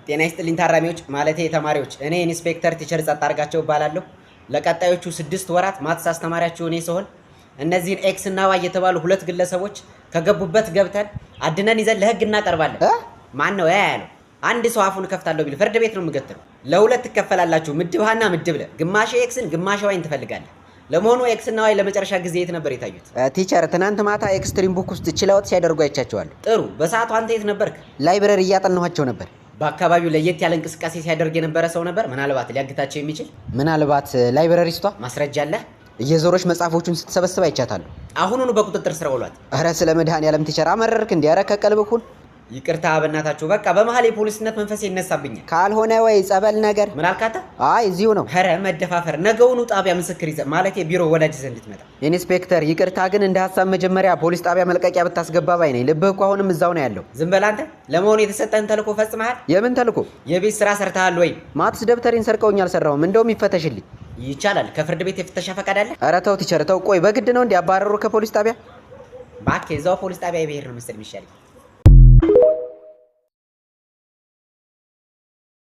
ጤና ይስጥልኝ ታራሚዎች ማለቴ ተማሪዎች፣ እኔ ኢንስፔክተር ቲቸር ጸጣርጋቸው እባላለሁ። ለቀጣዮቹ 6 ወራት ማትስ አስተማሪያችሁ እኔ ስሆን እነዚህን ኤክስ እና ዋይ የተባሉ ሁለት ግለሰቦች ከገቡበት ገብተን አድነን ይዘን ለህግ እናቀርባለን። ማን ነው ያለው? አንድ ሰው አፉን ከፍታለሁ ቢል ፍርድ ቤት ነው የምገትረው። ለሁለት ትከፈላላችሁ፣ ምድብ ሀና ምድብ ለ ግማሽ ኤክስን ግማሽ ዋይን ትፈልጋለህ። ለመሆኑ ኤክስ እና ዋይ ለመጨረሻ ጊዜ የት ነበር የታዩት? ቲቸር ትናንት ማታ ኤክስትሪም ቡክ ውስጥ ችለውት ሲያደርጉ አይቻቸዋለሁ። ጥሩ። በሰዓቱ አንተ የት ነበርክ? ላይብረሪ እያጠናኋቸው ነበር። በአካባቢው ለየት ያለ እንቅስቃሴ ሲያደርግ የነበረ ሰው ነበር? ምናልባት ሊያግታቸው የሚችል ምናልባት ላይብረሪስቷ ማስረጃ አለ? እየዞሮች መጽሐፎቹን ስትሰበስብ አይቻታለሁ። አሁኑኑ በቁጥጥር ስር ውሏት። አረ ስለ መድኃኔዓለም ቲቸር አመረርክ እንዴ? አረ ከቀልብህ ሁን። ይቅርታ በእናታችሁ፣ በቃ በመሀል የፖሊስነት መንፈስ ይነሳብኛል። ካልሆነ ወይ ጸበል ነገር። ምን አልካተ? አይ እዚሁ ነው። ኧረ መደፋፈር። ነገውኑ ጣቢያ ምስክር ይዘህ ማለቴ ቢሮ ወላጅ ዘንድ ትመጣ። ኢንስፔክተር ይቅርታ፣ ግን እንደ ሀሳብ መጀመሪያ ፖሊስ ጣቢያ መልቀቂያ ብታስገባ ባይ ነኝ። ልብህ እኮ አሁንም እዛው ነው ያለው። ዝም በል አንተ። ለመሆኑ የተሰጠህን ተልእኮ ፈጽመሃል? የምን ተልእኮ? የቤት ስራ ሰርተሃል ወይ? ማትስ ደብተሬን ሰርቀውኝ አልሰራሁም። እንደውም ይፈተሽልኝ። ይቻላል። ከፍርድ ቤት የፍተሻ ፈቃድ አለ? ኧረ ተው ቲቸር ተው። ቆይ በግድ ነው እንዲያባረሩ ከፖሊስ ጣቢያ? እባክህ እዛው ፖሊስ ጣቢያ ብሄር ነው መሰል የሚሻለኝ።